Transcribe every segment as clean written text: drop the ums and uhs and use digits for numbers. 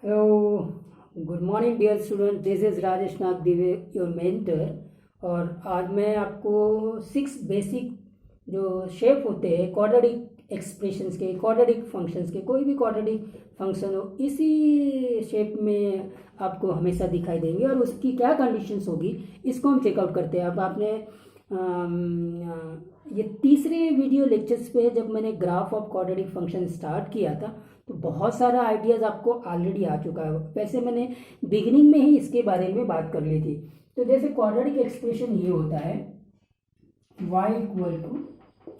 Hello, good morning dear student. This is Rajesh Nag Dive, your mentor. और आज मैं आपको 6 बेसिक जो शेप होते हैं क्वाड्रेटिक एक्सप्रेशंस के, क्वाड्रेटिक फंक्शंस के, कोई भी क्वाड्रेटिक फंक्शन हो इसी शेप में आपको हमेशा दिखाई देंगे और उसकी क्या कंडीशंस होगी इसको हम चेकआउट करते हैं। अब आपने ये तीसरे वीडियो लेक्चर्स पे जब मैंने graph of quadratic function start किया था तो बहुत सारा आइडियाज़ आपको ऑलरेडी आ चुका है। वैसे मैंने बिगिनिंग में ही इसके बारे में बात कर ली थी। तो जैसे क्वाड्रेटिक एक्सप्रेशन ये होता है y equal to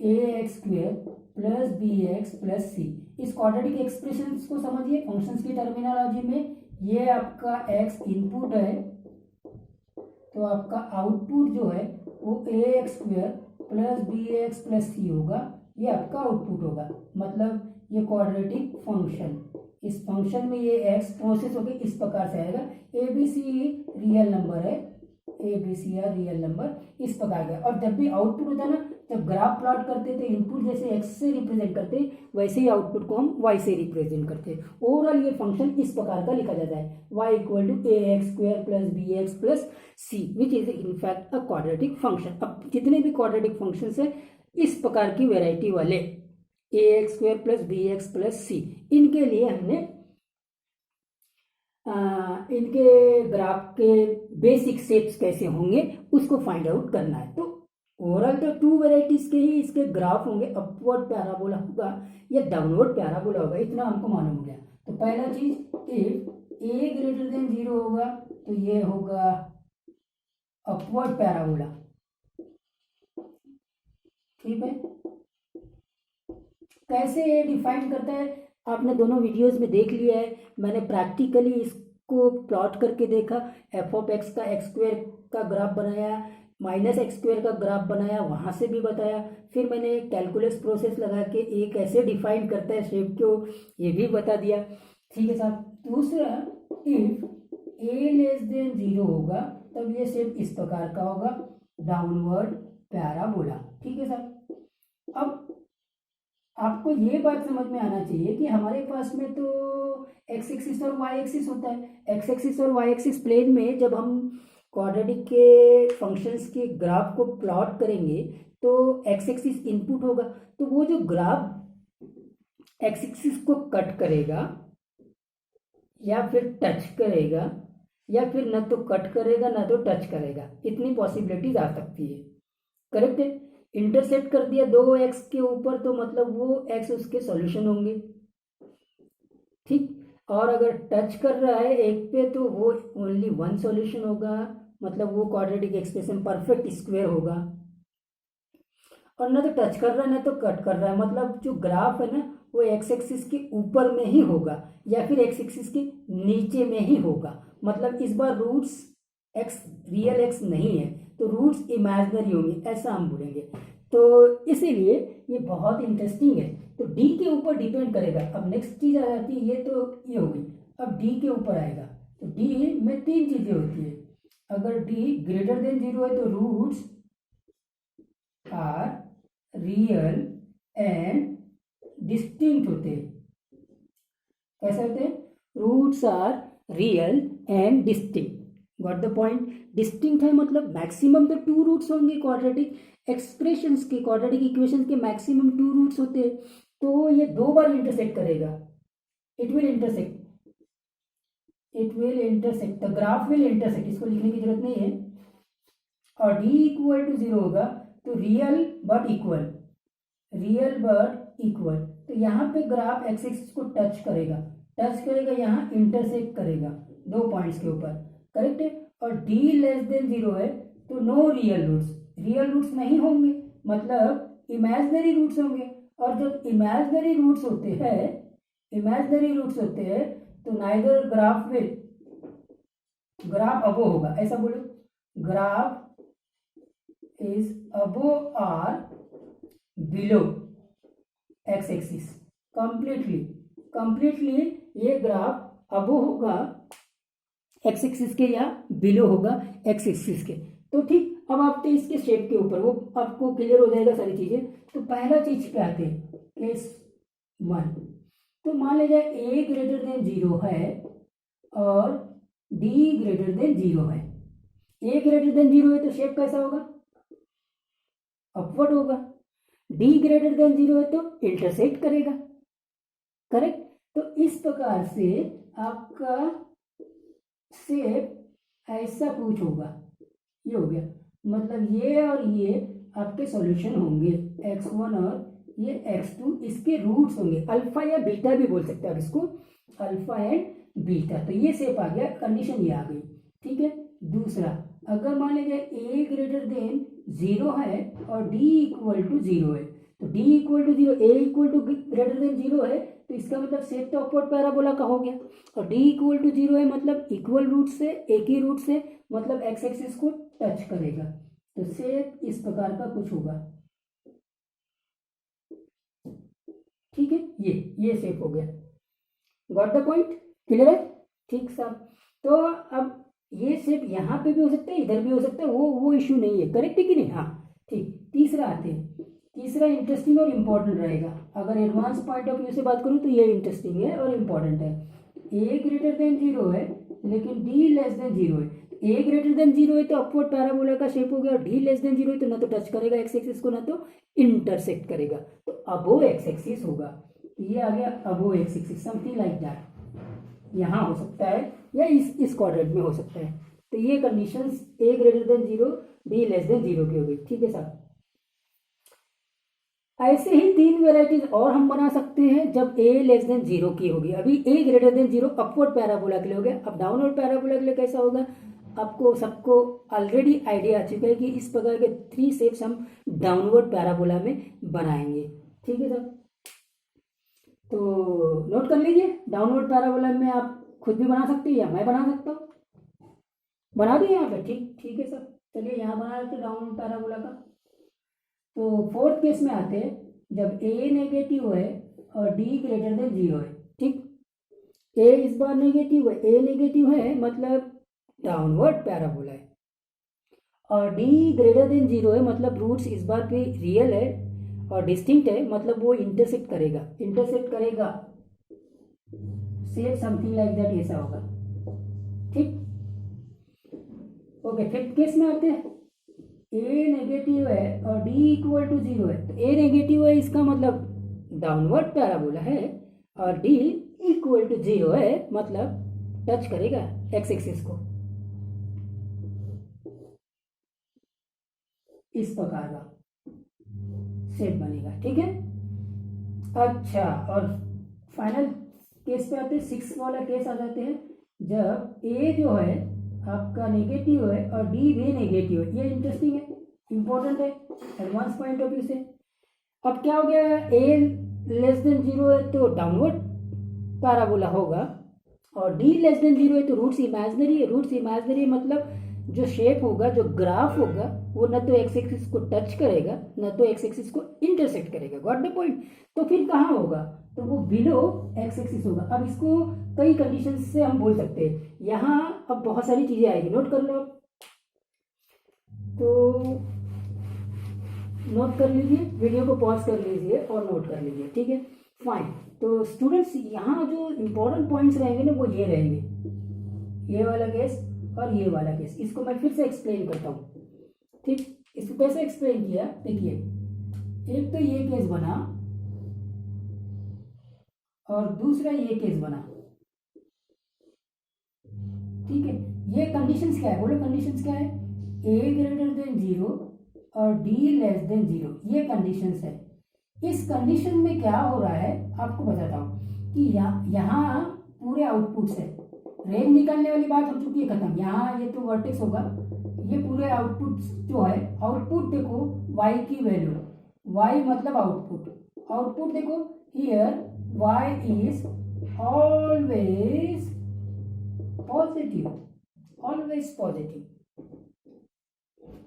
a x square plus b x plus c. इस क्वाड्रेटिक एक्सप्रेशन को समझिए फंक्शंस की टर्मिनोलॉजी में। ये आपका x इनपुट है तो आपका आउटपुट जो है वो a x square plus b x plus c होगा। ये आपका आउटपुट होगा, मतलब ये क्वाड्रेटिक फंक्शन, इस फंक्शन में ये एक्स प्रोसेस होकर इस प्रकार से आएगा। A b c real number है, a b c are real number इस प्रकार का। और जब भी आउटपुट होता है ना, जब ग्राफ प्लॉट करते थे इनपुट जैसे एक्स से रिप्रेजेंट करते वैसे ही आउटपुट को हम वाई से रिप्रेजेंट करते। ओवरऑल ये फंक्शन इस प्रकार का लिखा जाता है y equal to a x square plus b x plus c, which is in fact a quadratic function. अब जितने भी क्वाड्रेटिक फंक्शन है इस प्रकार की वेराइटी वाले a x square plus b x plus c, इनके लिए हमने इनके ग्राफ के बेसिक शेप्स कैसे होंगे उसको फाइंड आउट करना है। तो ओवरऑल तो 2 वेराइटीज के ही इसके ग्राफ होंगे, अपवर्ड पैराबोला होगा या डाउनवर्ड पैराबोला होगा, इतना हमको मालूम हो गया। तो पहला चीज इफ ए ग्रेटर देन 0 होगा तो ये होगा अपवर्ड पैराबोला, ठीक है। कैसे डिफाइन करता है आपने दोनों वीडियोस में देख लिया है। मैंने प्रैक्टिकली इसको प्लॉट करके देखा, एफ ऑफ एक्स का एक्स स्क्वायर का ग्राफ बनाया, माइनस एक्स स्क्वायर का ग्राफ बनाया, वहाँ से भी बताया। फिर मैंने कैलकुलस प्रोसेस लगा के ए कैसे डिफाइन करता है शेप को ये भी बता दिया, ठीक है साहब। दूसरा इफ ए लेस देन 0 होगा तब ये शेप इस प्रकार का होगा, डाउनवर्ड पैराबोला, ठीक है साहब। अब आपको ये बात समझ में आना चाहिए कि हमारे पास में तो एक्स एक्सिस और वाई एक्सिस होता है। एक्स एक्सिस और वाई एक्सिस प्लेन में जब हम क्वाड्रेटिक के फंक्शंस के ग्राफ को प्लॉट करेंगे तो एक्स एक्सिस इनपुट होगा, तो वो जो ग्राफ एक्स एक्सिस को कट करेगा या फिर टच करेगा या फिर न तो कट करेगा ना तो टच करेगा, इतनी पॉसिबिलिटीज आ सकती है, करेक्ट है। इंटरसेक्ट कर दिया 2x के ऊपर तो मतलब वो x उसके सॉल्यूशन होंगे, ठीक। और अगर टच कर रहा है एक पे तो वो ओनली 1 सॉल्यूशन होगा, मतलब वो क्वाड्रेटिक एक्सप्रेशन परफेक्ट स्क्वायर होगा। और ना तो टच कर रहा है ना तो कट कर रहा है, मतलब जो ग्राफ है ना वो एक्स एक्सिस के ऊपर में ही होगा या फिर एक्स एक्सिस के नीचे में ही होगा। मतलब इस बार रूट्स एक्स रियल एक्स नहीं है तो रूट्स इमेजिनरी होंगे, ऐसा हम बोलेंगे। तो इसीलिए ये बहुत इंटरेस्टिंग है। तो डी के ऊपर डिपेंड करेगा। अब नेक्स्ट चीज आ जाती है, ये तो ये हो गई, अब डी के ऊपर आएगा। तो डी में 3 चीजें होती है। अगर डी ग्रेटर देन 0 है तो roots are real and distinct होते हैं। कैसे होते हैं? Roots are real and distinct. Got the point? Distinct है मतलब मैक्सिमम तो 2 रूट्स होंगे क्वाड्रेटिक एक्सप्रेशंस के, क्वाड्रेटिक इक्वेशंस के मैक्सिमम 2 रूट्स होते हैं। तो ये 2 बार इंटरसेक्ट करेगा, it will intersect, the graph will intersect, इसको लिखने की जरूरत नहीं है। और डी इक्वल टू 0 होगा तो रियल बट इक्वल, तो यहाँ पे ग्राफ एक्स एक्सिस को टच करेगा यहाँ इंटरसेक्ट करेगा 2 पॉइंट्स के ऊपर, करेक्ट है। और डी लेस देन 0 है तो नो रियल रूट्स नहीं होंगे, मतलब इमेजिनरी रूट्स होंगे। और जब इमेजिनरी रूट्स होते हैं तो नाइदर ग्राफ अबो होगा, ऐसा बोलो, ग्राफ इज अबो और बिलो एक्स एक्सिस। कंप्लीटली ये ग्राफ अबो होगा एक्स एक्सिस के या बिलो होगा एक्स एक्सिस के। तो ठीक, अब आप इसके शेप के ऊपर वो आपको क्लियर हो जाएगा सारी चीजें। तो पहला चीज पे आते हैं केस 1। तो मान लीजिए a ग्रेटर देन 0 है और डी ग्रेटर देन 0 है। ए ग्रेटर देन 0 है तो शेप कैसा होगा, अपवर्ड होगा। डी ग्रेटर देन 0 है तो इंटरसेक्ट करेगा, करेक्ट। तो इस प्रकार से आपका शेप ऐसा कुछ होगा, ये हो गया। मतलब ये और ये आपके सॉल्यूशन होंगे, x1 और ये x2, इसके रूट्स होंगे। अल्फा या बीटा भी बोल सकते हैं आप इसको, अल्फा एंड बीटा। तो ये शेप आ गया, कंडीशन ये आ गई, ठीक है। दूसरा, अगर मान लीजिए a ग्रेटर देन 0 है और d इक्वल टू 0 है, तो d equal to 0, a equal to greater than 0 है, तो इसका मतलब शेप तो अपवर्ड पैराबोला का हो गया। और d इक्वल टू 0 है मतलब इक्वल रूट से, एक ही रूट से, मतलब x एक्सिस को टच करेगा। तो शेप इस प्रकार का कुछ होगा, ठीक है। ये शेप हो गया, गॉट द पॉइंट, क्लियर है, ठीक साहब। तो अब ये शेप यहाँ पे भी हो सकता है, इधर भी हो सकता है, वो इश्यू नहीं है, करेक्ट है कि नहीं, हाँ ठीक। तीसरा आते हैं, तीसरा इंटरेस्टिंग और इम्पोर्टेंट रहेगा। अगर एडवांस पॉइंट ऑफ व्यू से बात करूँ तो ये इंटरेस्टिंग है और इम्पोर्टेंट है। ए ग्रेटर देन 0 है लेकिन डी लेस देन 0 है। ए ग्रेटर देन 0 है तो अपवर्ड पैराबोला का शेप हो गया, और डी लेस देन 0 है तो ना तो टच करेगा एक्स एक्सिस को, ना तो इंटरसेक्ट करेगा, तो अबो एक्स एक्सिस होगा। ये आ गया above x axis, something like that. यहाँ हो सकता है या इस क्वाड्रेंट में हो सकता है। तो ये conditions a greater than 0, d less than 0 की हो गई, ठीक है साहब। ऐसे ही 3 वेराइटीज और हम बना सकते हैं जब a लेस देन 0 की होगी। अभी a greater than 0 upward parabola के लिए हो गया। अब डाउनवर्ड पैराबोला के लिए कैसा होगा, आपको सबको ऑलरेडी आइडिया आ चुका है कि इस प्रकार के 3 शेप्स हम डाउनवर्ड पैराबोला में बनाएंगे, ठीक है सर। तो नोट कर लीजिए, डाउनवर्ड पैराबोला में आप खुद भी बना सकते हैं या मैं बना सकता हूँ, बना दिए यहाँ पे, ठीक है सर। चलिए यहाँ बना लेते डाउनवर्ड पैराबोला का। तो फोर्थ केस में आते हैं, जब a नेगेटिव है और d ग्रेटर देन 0 है, ठीक। a इस बार नेगेटिव है, a नेगेटिव है मतलब डाउनवर्ड पैराबोला है, और d ग्रेटर देन 0 है मतलब रूट्स इस बार पे रियल है और डिस्टिंक्ट है, मतलब वो इंटरसेक्ट करेगा, शेप समथिंग लाइक दैट ऐसा होगा, ठीक। ओके, फिफ्थ केस में आते हैं, ए नेगेटिव है और डी इक्वल टू 0 है। तो ए नेगेटिव है इसका मतलब डाउनवर्ड पैराबोला है, और डी इक्वल टू 0 है मतलब टच करेगा एक्स एक्सिस को, इस प्रकार का शेप बनेगा, ठीक है। अच्छा, और फाइनल केस पे आते हैं, 6 वाला केस आ जाते हैं, जब ए जो है आपका नेगेटिव है और डी भी नेगेटिव है। ये इंटरेस्टिंग है, इंपॉर्टेंट है एडवांस पॉइंट ऑफ व्यू से। अब क्या हो गया, ए लेस देन 0 है तो डाउनवर्ड पैराबोला होगा, और डी लेस देन 0 है तो रूट्स इमेजिनरी है। रूट्स इमेजिनरी मतलब जो शेप होगा, जो ग्राफ होगा, वो न तो एक्स एक्सिस को टच करेगा न तो एक्स एक्सिस को इंटरसेक्ट करेगा, गॉट द पॉइंट। तो फिर कहाँ होगा, तो वो बिलो एक्स एक्सिस होगा। अब इसको कई कंडीशन से हम बोल सकते हैं, यहाँ अब बहुत सारी चीजें आएगी, नोट कर लो। तो नोट कर लीजिए, वीडियो को पॉज कर लीजिए और नोट कर लीजिए, ठीक है, फाइन। तो स्टूडेंट्स यहाँ जो इंपॉर्टेंट पॉइंट्स रहेंगे ना वो ये रहेंगे, ये वाला केस और ये वाला केस। इसको मैं फिर से एक्सप्लेन करता हूँ, ठीक। इसको कैसे एक्सप्लेन किया, देखिए, एक तो ये केस बना और दूसरा ये केस बना, ठीक है। ये कंडीशंस क्या है, बोलो कंडीशंस क्या है, a ग्रेटर देन 0 और d लेस देन 0, ये कंडीशंस है। इस कंडीशन में क्या हो रहा है आपको बताता हूँ कि यहाँ पूरे आउटपुट से रेंज निकालने वाली बात हो चुकी है, खत्म। यहाँ ये तो वर्टेक्स होगा, ये पूरे आउटपुट जो है, आउटपुट देखो y की वैल्यू, y मतलब आउटपुट देखो, here y is always positive,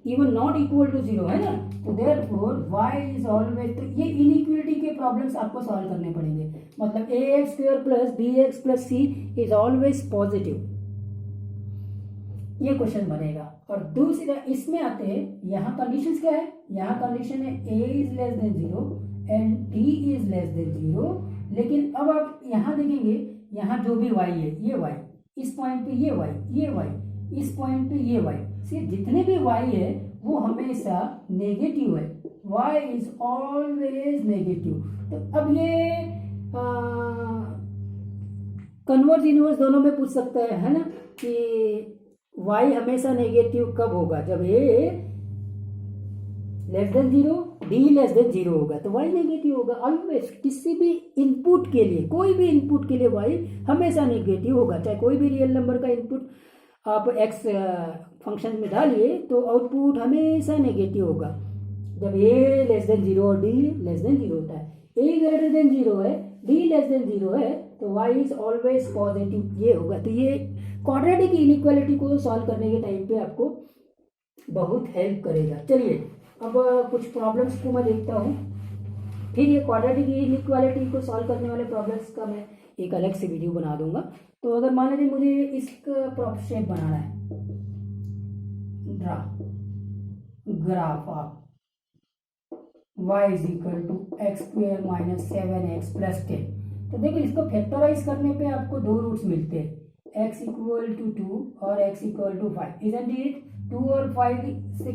even not equal to 0 है ना, तो देयरफॉर y इज ऑलवेज। तो ये इनइक्वलिटी के प्रॉब्लम्स आपको सॉल्व करने पड़ेंगे, मतलब ax² plus bx plus c is always positive, ये क्वेश्चन बनेगा। और दूसरा इसमें आते हैं, यहाँ कंडीशंस क्या है, यहाँ कंडीशन है a is less than 0 and d is less than 0, लेकिन अब आप यहाँ देखेंगे, यहाँ जो भी y है, ये y इस पॉइंट पे ये y, इस पॉइंट पे ये y, सिर्फ जितने भी y है वो हमेशा नेगेटिव है, y इज ऑलवेज नेगेटिव। तो अब ये कन्वर्स इनवर्स दोनों में पूछ सकता है ना, कि y हमेशा नेगेटिव कब होगा, जब a less than zero, D less than zero होगा तो y नेगेटिव होगा ऑलवेज। किसी भी इनपुट के लिए, कोई भी इनपुट के लिए y हमेशा नेगेटिव होगा, चाहे कोई भी रियल नंबर का इनपुट आप x फंक्शन में डालिए तो आउटपुट हमेशा नेगेटिव होगा जब a लेस देन जीरो और d लेस देन जीरो होता है। a ग्रेटर देन जीरो है, d लेस देन जीरो है तो y इज ऑलवेज पॉजिटिव, ये होगा। तो ये क्वाड्रेटिक इनइक्वालिटी को सॉल्व करने के टाइम पे आपको बहुत हेल्प करेगा। चलिए अब कुछ प्रॉब्लम्स को मैं देखता हूँ, फिर ये क्वाड्रेटिक इनइक्वालिटी को सॉल्व करने वाले प्रॉब्लम्स का मैं एक अलग से वीडियो बना दूंगा। तो अगर मान लीजिए मुझे इसका प्रॉपर शेप बनाना है, draw graph of y is equal to x square minus 7x plus 10। तो देखो इसको फैक्टराइज करने पे आपको दो रूट्स मिलते हैं, x इक्वल टू 2 और x equal to 5, isn't it? 2 और 5 से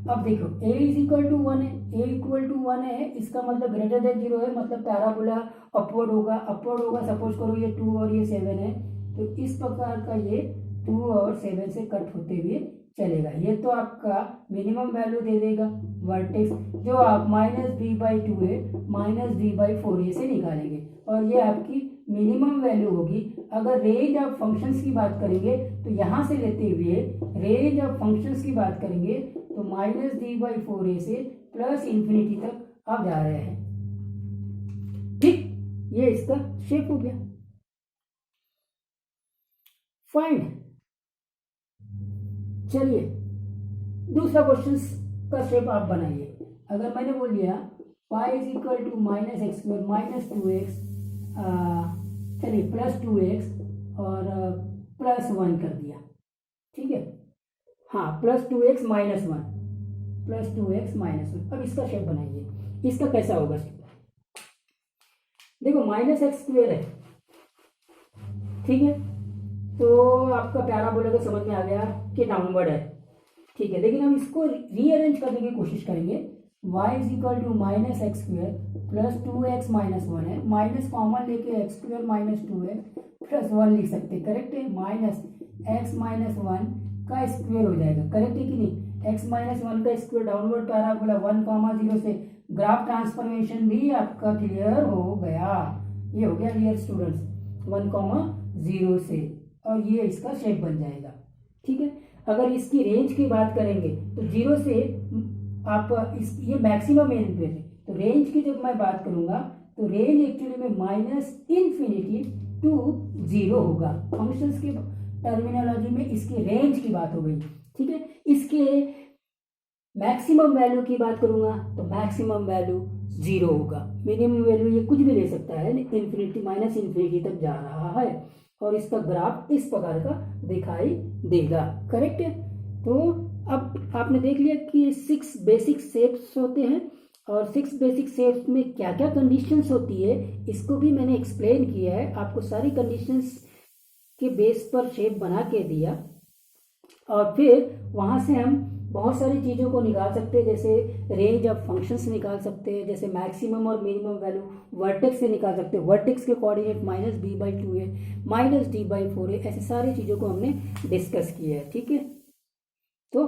अब देखो a इज इक्वल टू 1 है, a इक्वल टू 1 है, इसका मतलब ग्रेटर देन 0 है, मतलब पैराबोला अपवर्ड होगा, सपोज करो ये 2 और ये 7 है तो इस प्रकार का ये 2 और 7 से कट होते हुए चलेगा। ये तो आपका मिनिमम वैल्यू दे देगा वर्टेक्स, जो आप -b/2 है -b/4 से निकालेंगे और ये आपकी मिनिमम वैल्यू होगी। अगर रेंज ऑफ फंक्शंस की बात करेंगे तो यहाँ से लेते हुए रेंज ऑफ फंक्शंस की बात करेंगे तो -d/4 से प्लस इंफिनिटी तक आप जा रहे हैं। ठीक, ये इसका शेप हो गया। फाइंड, चलिए दूसरा क्वेश्चन का शेप आप बनाइए। अगर मैंने बोल दिया y is equal to -x square minus 2x, चलिए प्लस 2x और प्लस 1 कर दिया, ठीक है, हाँ plus 2x minus 1, plus 2x minus 1। अब इसका शेप बनाइए, इसका कैसा होगा? देखो -x स्क्वायर है, ठीक है, तो आपका पैराबोला को समझ में आ गया कि डाउनवर्ड है, ठीक है। लेकिन हम इसको रीअरेंज करने की कोशिश करेंगे। y is equal to -x square plus 2x minus 1 है, माइनस कॉमन लेके x स्क्वायर माइनस 2 है प्लस 1 लिख सकते हैं, करेक्ट है। -x माइनस 1 का स्क्वायर हो जाएगा, करेक्ट है कि नहीं? x माइनस 1 का स्क्वायर डाउनवर्ड पैराबोला 1, 0 से ग्राफ ट्रांसफॉर्मेशन भी आपका क्लियर हो गया। ये हो गया डियर स्टूडेंट्स 1, 0 से, और ये इसका शेप बन जाएगा, ठीक है। अगर इसकी रेंज की बात करेंगे तो 0 से आप ये मैक्सिमम रेंज पे है, तो रेंज की जब मैं बात करूंगा तो रेंज एक्चुअली में -∞ टू 0 होगा। फंक्शंस के टर्मिनोलॉजी में इसकी रेंज की बात हो गई, ठीक है। इसके मैक्सिमम वैल्यू की बात करूंगा तो मैक्सिमम वैल्यू 0 होगा, मिनिमम वैल्यू ये कुछ भी ले सकता है, इन्फिनिटी -∞ तक जा रहा है और इसका ग्राफ इस प्रकार का दिखाई देगा, करेक्ट है। तो अब आपने देख लिया कि 6 बेसिक शेप्स होते हैं और 6 बेसिक शेप्स में क्या क्या कंडीशंस होती है इसको भी मैंने एक्सप्लेन किया है, आपको सारी कंडीशंस के बेस पर शेप बना के दिया और फिर वहाँ से हम बहुत सारी चीज़ों को निकाल सकते हैं, जैसे रेंज ऑफ फंक्शंस निकाल सकते हैं, जैसे मैक्सिमम और मिनिमम वैल्यू वर्टेक्स से निकाल सकते हैं, वर्टेक्स के कोऑर्डिनेट -b/2 है, -d/4 है, ऐसी सारी चीज़ों को हमने डिस्कस किया है, ठीक है। तो